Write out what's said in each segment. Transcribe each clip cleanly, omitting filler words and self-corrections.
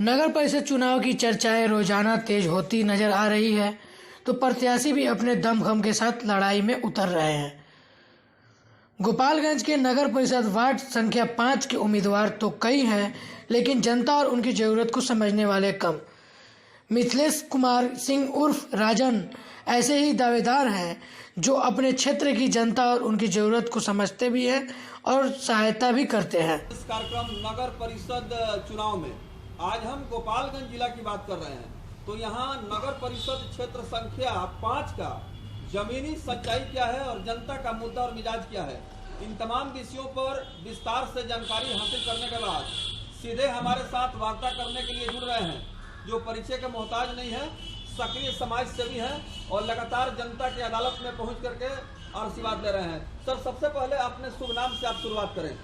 नगर परिषद चुनाव की चर्चाएं रोजाना तेज होती नजर आ रही है, तो प्रत्याशी भी अपने दमखम के साथ लड़ाई में उतर रहे हैं। गोपालगंज के नगर परिषद वार्ड संख्या 5 के उम्मीदवार तो कई हैं, लेकिन जनता और उनकी जरूरत को समझने वाले कम। मिथिलेश कुमार सिंह उर्फ राजन ऐसे ही दावेदार हैं जो अपने क्षेत्र की जनता और उनकी जरूरत को समझते भी हैं और सहायता भी करते हैं। इस कार्यक्रम नगर परिषद चुनाव में आज हम गोपालगंज जिला की बात कर रहे हैं, तो यहाँ नगर परिषद क्षेत्र संख्या 5 का जमीनी सच्चाई क्या है और जनता का मुद्दा और मिजाज क्या है, इन तमाम विषयों पर विस्तार से जानकारी हासिल करने के बाद सीधे हमारे साथ वार्ता करने के लिए जुड़ रहे हैं, जो परिचय के मोहताज नहीं है, सक्रिय समाज सेवी है और लगातार जनता की अदालत में पहुंच करके आशीर्वाद ले रहे हैं। सर, सबसे पहले अपने शुभ नाम से आप शुरुआत करें।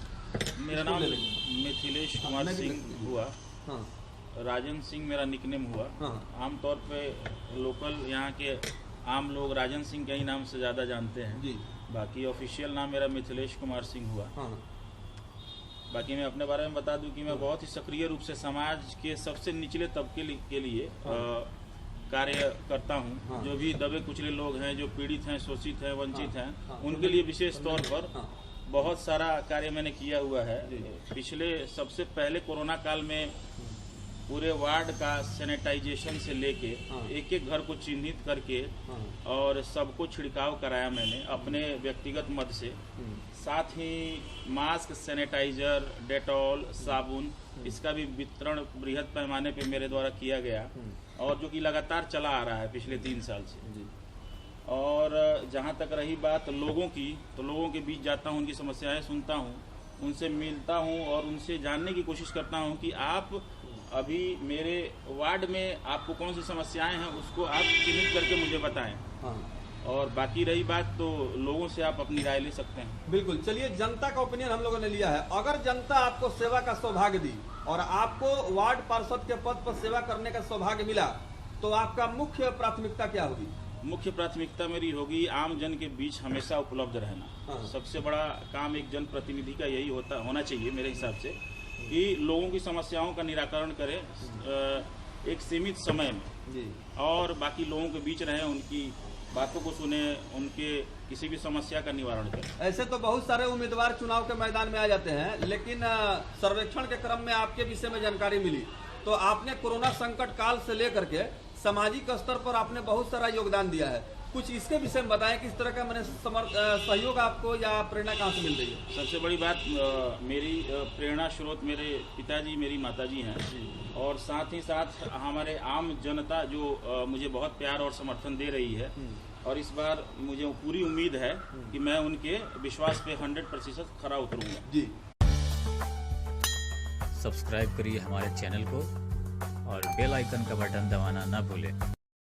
मेरा नाम मिथिलेश कुमार सिंह हुआ। हाँ। राजन सिंह मेरा निकनेम हुआ। हाँ। आमतौर पे लोकल यहाँ के आम लोग राजन सिंह के ही नाम से ज़्यादा जानते हैं जी। बाकी ऑफिशियल नाम मेरा मिथिलेश कुमार सिंह हुआ। हाँ। बाकी मैं अपने बारे में बता दूं कि मैं बहुत ही सक्रिय रूप से समाज के सबसे निचले तबके के लिए कार्य करता हूं। हाँ। जो भी दबे कुचले लोग हैं, जो पीड़ित हैं, शोषित हैं, वंचित हाँ। हैं, हाँ। उनके लिए विशेष तौर पर हाँ। बहुत सारा कार्य मैंने किया हुआ है। जी। पिछले सबसे पहले कोरोना काल में पूरे वार्ड का सैनिटाइजेशन से लेके हाँ। एक एक घर को चिन्हित करके हाँ। और सबको छिड़काव कराया मैंने अपने व्यक्तिगत मद से। साथ ही मास्क, सैनिटाइजर, डेटॉल, साबुन, इसका भी वितरण बृहद पैमाने पे मेरे द्वारा किया गया और जो कि लगातार चला आ रहा है पिछले 3 साल से। जी। और जहाँ तक रही बात लोगों की, तो लोगों के बीच जाता हूँ, उनकी समस्याएं सुनता हूँ, उनसे मिलता हूँ और उनसे जानने की कोशिश करता हूँ कि आप अभी मेरे वार्ड में आपको कौन सी समस्याएं हैं, उसको आप चिन्हित करके मुझे बताएं। हाँ। और बाकी रही बात, तो लोगों से आप अपनी राय ले सकते हैं। बिल्कुल, चलिए, जनता का ओपिनियन हम लोगों ने लिया है। अगर जनता आपको सेवा का सौभाग्य दी और आपको वार्ड पार्षद के पद पर सेवा करने का सौभाग्य मिला, तो आपका मुख्य प्राथमिकता क्या होगी? मुख्य प्राथमिकता मेरी होगी आम जन के बीच हमेशा उपलब्ध रहना। हाँ। सबसे बड़ा काम एक जनप्रतिनिधि का यही होना चाहिए मेरे हिसाब से, कि लोगों की समस्याओं का निराकरण करे एक सीमित समय में। जी। और बाकी लोगों के बीच रहें, उनकी बातों को सुने, उनके किसी भी समस्या का निवारण करें। ऐसे तो बहुत सारे उम्मीदवार चुनाव के मैदान में आ जाते हैं, लेकिन सर्वेक्षण के क्रम में आपके विषय में जानकारी मिली, तो आपने कोरोना संकट काल से लेकर के सामाजिक स्तर पर आपने बहुत सारा योगदान दिया है। कुछ इसके विषय में बताएं, किस तरह का मैंने सहयोग आपको या प्रेरणा कहाँ से मिल रही है? सबसे बड़ी बात, मेरी प्रेरणा स्रोत मेरे पिताजी, मेरी माताजी हैं और साथ ही साथ हमारे आम जनता जो मुझे बहुत प्यार और समर्थन दे रही है। और इस बार मुझे पूरी उम्मीद है कि मैं उनके विश्वास पे 100% खरा उतरूंगा। जी। सब्सक्राइब करिए हमारे चैनल को और बेल आइकन का बटन दबाना ना भूलें।